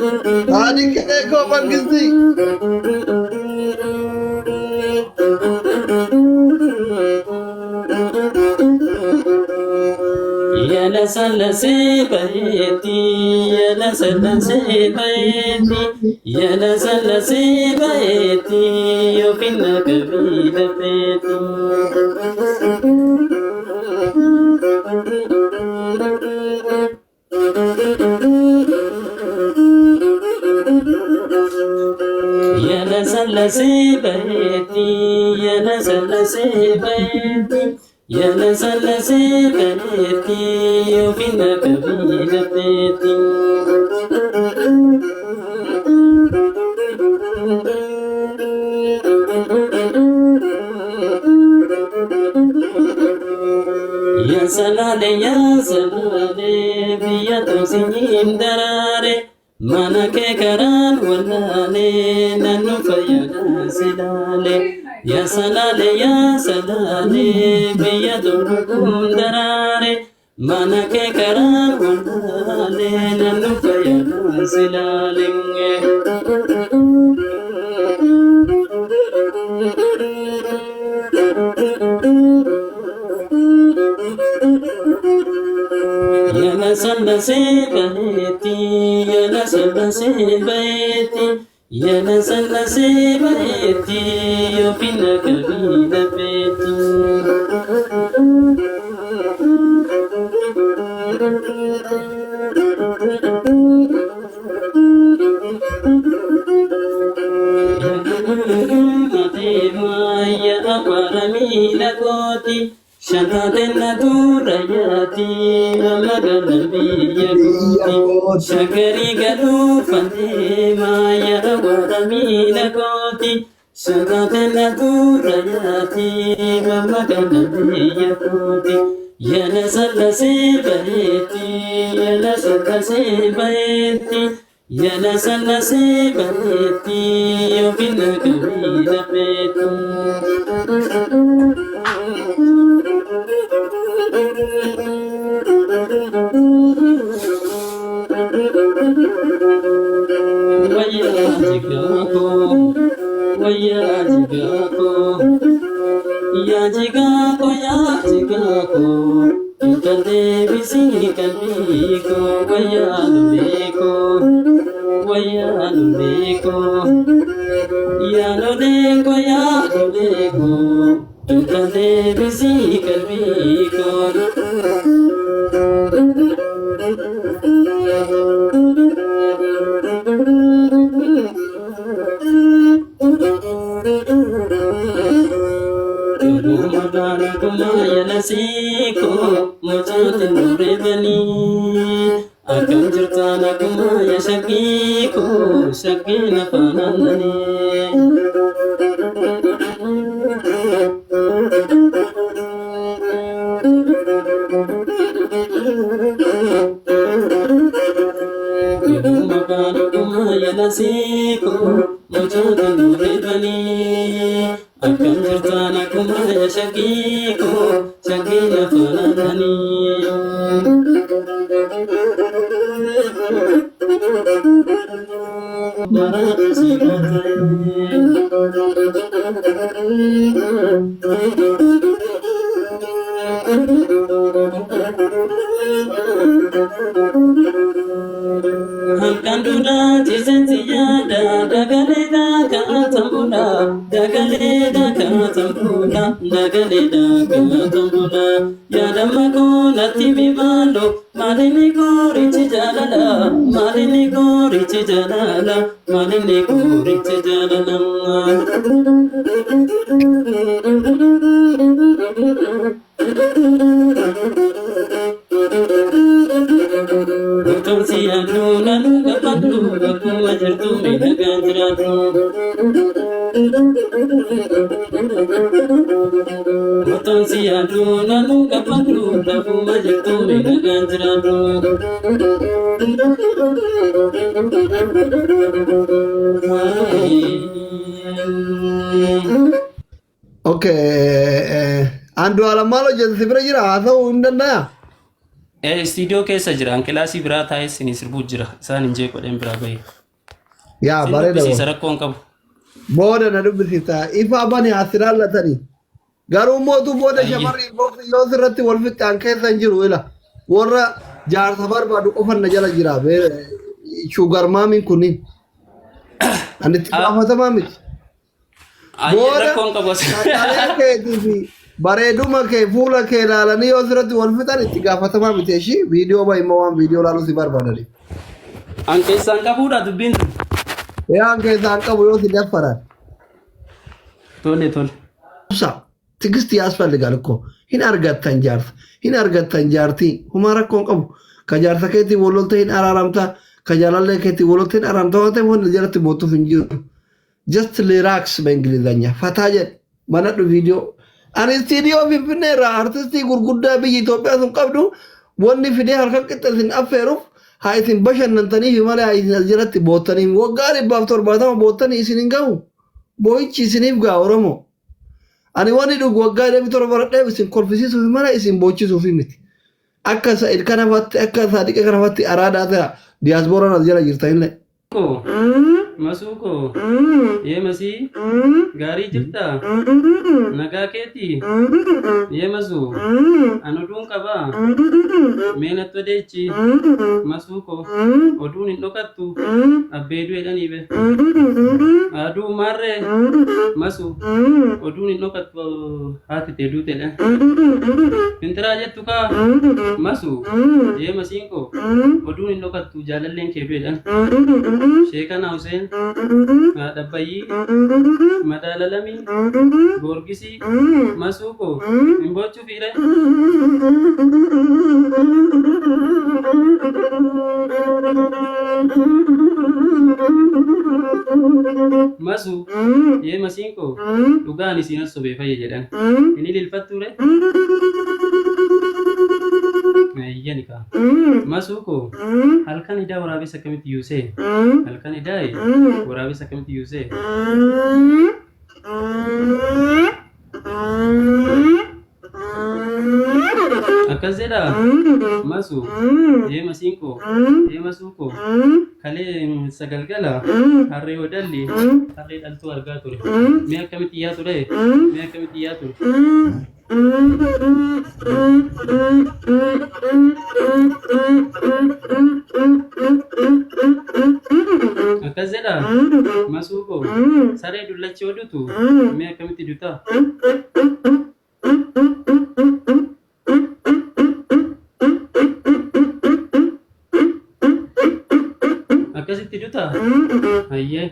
هذه كده كوبا قصدي. يا لسلسي بيتي يا لسلسي بيتي يا لسلسي بيتي يوفينا كبيرة بيتي يا لسلسي بيتي يا لسلسي بيتي يا لسلسي بيتي يوفينا كبيرة بيتي يا سلالي يا سلالي بيا توسين دراري منك كران ولالي ننو فيا سلالي يا سلالي يا سلالي بيا توسين دراري منك كران ولالي ننو فيا سلالي يا لسلسي بيتي يا لسلسي بيتي يا لسلسي بيتي يوفينا كبيرة بيتي يا أمرمي لكوتي شغلنا دور ياتي مغل بيكوتي شكري قلو فنديما يا ورمي لكوتي شغلنا دور ياتي مغل بيكوتي يا لسلسي بيتي يا لسلسي بيتي يا لسلسي بيتي يوفينا كبيرة بيتي ويا جيكاكو يا جيكاكو يا جيكاكو كنتي بيسي كنبيكو ويا لوليكو ويا لوليكو يا لوليكو يا لوليكو كنتي بيسي كنبيكو يا نسيكو مجد نوربني أكم جرتانا كما يا شقيكو شقينا فنانني يا نسيكو مجد نوربني أكم جرتانا كما يا شقيكو شقينا فنانني Halkan duda jisen siyada dagaleda katambuda dagaleda katambuda dagaleda katambuda ya damako natimi balo malini richi jalala malini richi jalala malini richi jalala Kamsi aduna luga padu gaku majertu mina ganjratu Kamsi aduna luga padu gaku majertu mina ganjratu Okay, andu alamalo jadi sibra jira atau undanda ya? studio keessa jira kilaasii biraa taa'ee isin sirbu jira isaan injee godhen biraa bahe yaa bareeda si sarakkoon qabu booda na dubbisita ifa bani asiraallatani garuu mootu booda shamarri yoo sirratti wal fixaan keessa jiru ila warra jaarsa barbaadu qofan na jala jira shugar maamin kunin anitti gaafatamaa miti booda sagalee keetii fi bareeduma kee fuula kee ilaalanii yoo sirratti wal fixan itti gaafatamaa miti ishii viidiyoo bahimma waan viidiyoo laaluu si barbaadani an keessaan qabuudha dubbiin an keessaan qabu yoo si daffaran tole tigisti ያስፈልጋል እኮ hin argattan jaartii huma rakkoon qabu ka jaarsa keetti wololte hin araaramta ka jalalle keetti wololte hin araaramta waan ta'eef wanti jalatti bootuuf hin jiru just relax በእንግሊዘኛ ፈታ jedh manadhu viidiyoo ani istiidiyoo finfinnee irraa artistii gurguddaa biyya Itoophiyaa sun qabdu wanni fidee harka qixxeessin affeeruuf haa isin bashannantaniif malee haa isin jalatti boottaniif waggaa 170 boottanii isin hin gahu boo'ichi isiniif gaa Oromoo ani wani dhugu waggaa 170 isin kolfisiisuuf malee isin boochisuuf miti akka Sa'id kanafatti akka Sadiq kanafatti araadaa ta'a diyaaspooraan as jala jirta illee Masuko ye masi gari jirta nagaa keeti ye masu anudun qaba meenatto deechi masuko odun hin dhokattu abbeedu edhanii be aduu marre masu odun hin dhokattu haati teeduu tedha fintiraa jettu kaa masu ye masiinko odun hin dhokattu jaalalleen keedu edhan sheekana Hussein Dabbayi Madalalami Gorgisi Masuko Imbochu Fire Masu Ye Masinko Lugani Sinas Sobe Faye Jedan Ini Lilfature Yanika Masuko Halkan ida warabe sakamiti yuse Halkan ida warabe sakamiti yuse Akazeda Masu Ye Masinko Ye Masuko Kale Sagalgala Harre Odalli Harre Daltu Argature Me akamiti yature Me akamiti yature Akazeda Masuko Sare dullachi odutu Me akamiti duta Akasitti duta Ayye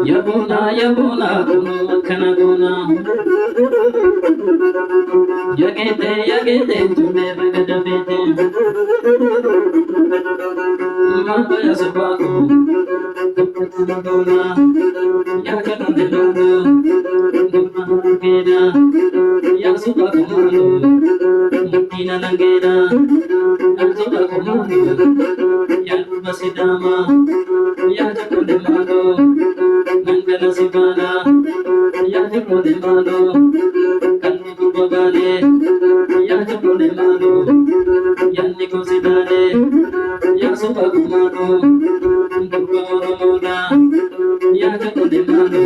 Yabona kana gona yagete tune bagada bete mama ya sabako kana gona yagata delogo gena ya sabako mutina langena sabako ya basidama ya jakonde malo Nangala sibana, ya jukone malo, kanni kubagale, ya jukone malo, ya niko sidane, ya subagu malo, ndukoro moda, ya jukone malo,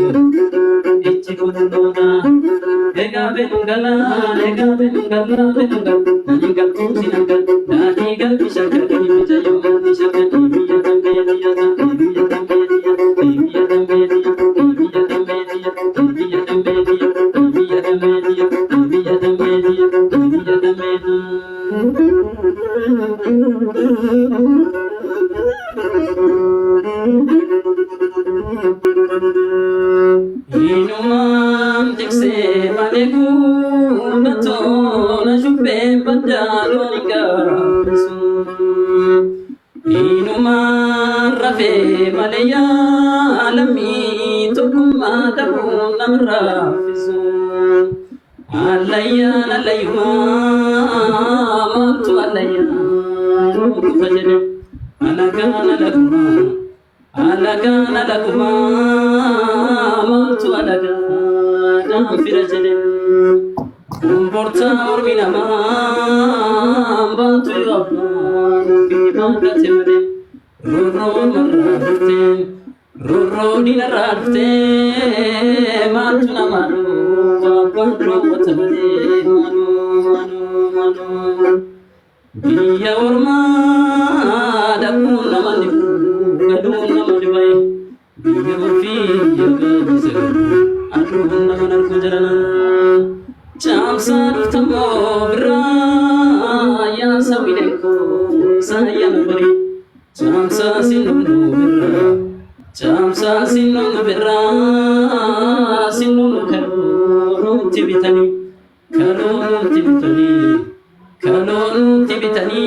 ichigo nuna, ega benungala, naningal kusinangal, nanigal bishakali, bijayoga bishakali, Inumam tikse malegu nato na jupe badalo ningasu Inumam rafe malaya alami tukuma dabu namrafisu Alaya mantu alaya fajr alagana lakuma mantu alagana firajene umporta orbina mantu rabna bibanda temre roro dinarate mantu namaru wabro watamane manu Biya orma dakun namani gadun namani bay biya fi yagisa adu namanar kujarana chamsar tamo bra ya sabideko sayan bari chamsa sinunu bra sinunu karu tibitani Kalon tibitani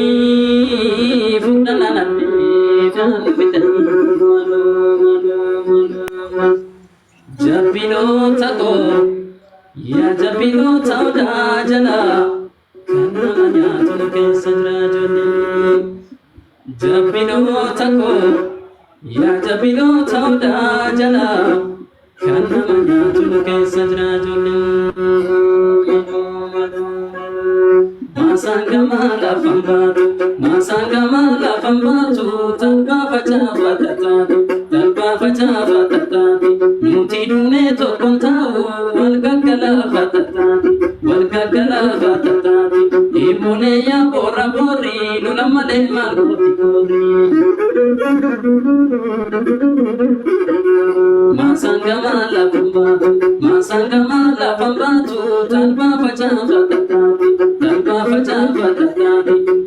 fundanana tibitani Jabilo tako ya jabilo tauda jana kananya tuke sajrajone Jabilo tako ya jabilo tauda jana kananya tuke sajrajone Masangama la fambatu talba facha fatatati nuti dune to kontau walgagala fatatati imune ya bora bori lulamale maruti kori Masangama la fambatu talba facha fatatati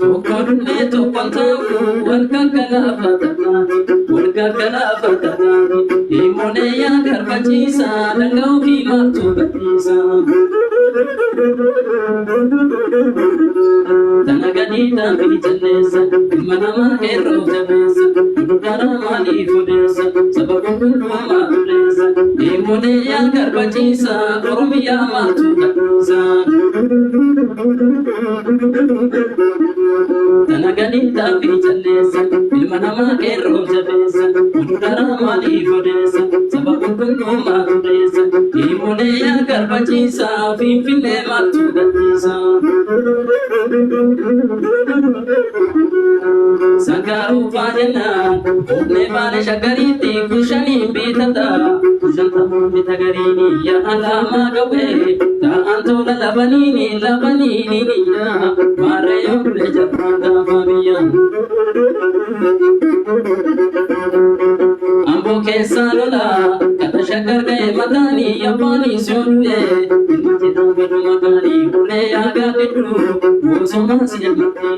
Tokodune tokontau walgagala fatatati imune ya garbachisa dangau ki matu batisa Tanagani tambi janesa manama hero jabesa dara mali fudesa sababu ma fudesa imune ya garbachisa ormiya matu batisa Tanagani tambi janesa manama hero jabesa dara mali fudesa sababu ma fudesa imune ya garbachisa finfine matu batisa Sagaru vajana ne vale shakariti kushani bitata kushanta bitagarini ya alama gawe ta antola labanini ya mare yore japanda fabiyan keessa lola kata shakkar ga'e mataanii yabbaanii soodue ilmati dhaabatu mataanii ulee yaagaa dhedhu bosoma si jallatee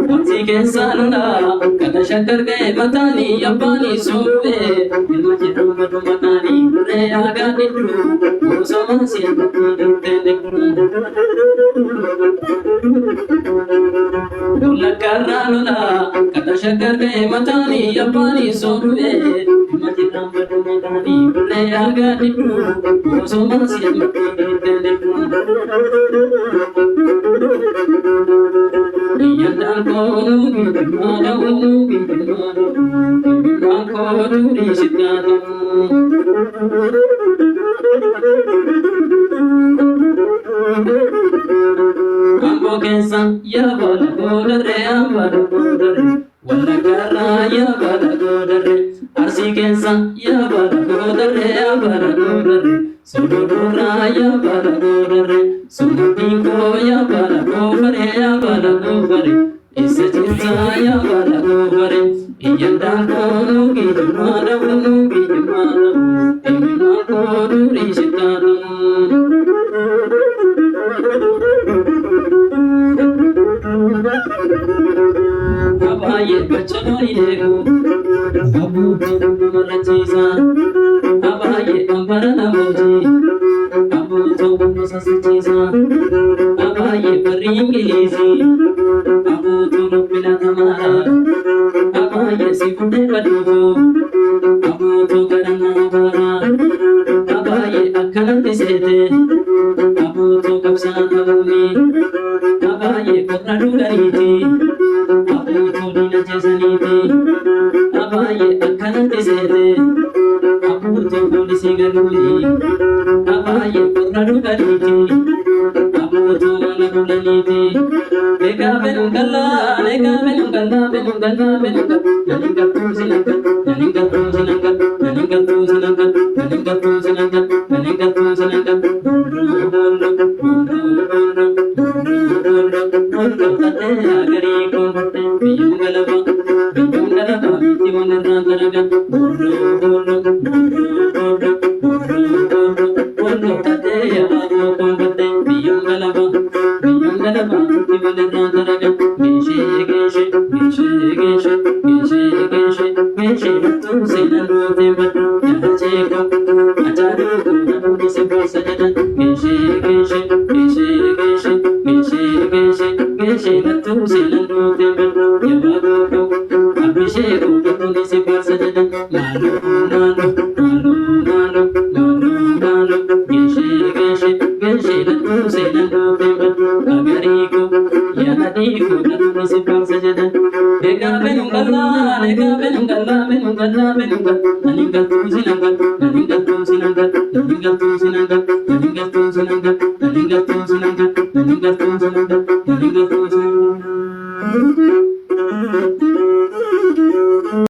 wanti keessa lola kata shakkar ga'e mataanii yabbaanii soodue ilmati dhaabatu mataanii ulee yaagaa dhedhu bosoma si jallatee Lakarranola, kata shakkar ga'e mataanii yabbaanii soodue ilmati dhaabatu mataanii ulee yaagaa dhedhu bosoma si jallatee Yandaan koonuu gidmaadhamu gidmaan koonuu dhiisitaadhamu Amboo keessa yaabala goodarre ambala goodarre Wallaggarraa yaabala goodarre Arsii keessa yaabala goodarre ambala goodarre Sodoodurraa yaabala goodarre Sumutiinkoo yaabala goofare yaabala goofare Isa cinsaa yaabala goofare Iyyandaan koonuu gidmaadhamu gidmaan koonuu dhiisitaadhamu Abaye bachanooni deegu abuutu marrachiisa Abaye ambara namooti abuutu nusasachiisa Abaye barri ingiliisi abuutu lubbina tamaara Abaye si fuudhee baduufu abuutu kadhannaa baara Abaye akkanatti seete abuutu qabsaan dhabuuni Abaye qorra dhugariiti abuutu diina jeesaniiti Abaye akkanatti seete abuutu poolisii galuuni Abaye qorra dhugariiti abuutu mana bulaniiti Egaa benun gallaa Nanin galtuu sinangal Nanin galtuu sinangal Nanin galtuu sinangal Nanin galtuu sinangal Nanin galtuu sinangal Tatee agarii koomate biyyuun galaba Itti wanirraa garaga Tatee abaaboo koomate biyyuun galaba Itti wanirraa garaga Geeshee laftuu seenan duutee baddu Jala jeeqo ajaa'ibuu namoonni si boosa jedhan Geeshee laftuu seenan duutee baddu Jabaa gookoo abishee namoonni si boosa jedhan Maaloo Geeshee laftuu seenan duutee baddu Agariikoo yaadadiikoo namoonni si boosa jedhan Egaa benun gallaa Nanin galtuu sinangal Nanin galtuu sinangal Nanin galtuu sinangal Nanin galtuu sinangal Nanin galtuu sinangal Nanin galtuu sinangal Nanin galtuu sinangal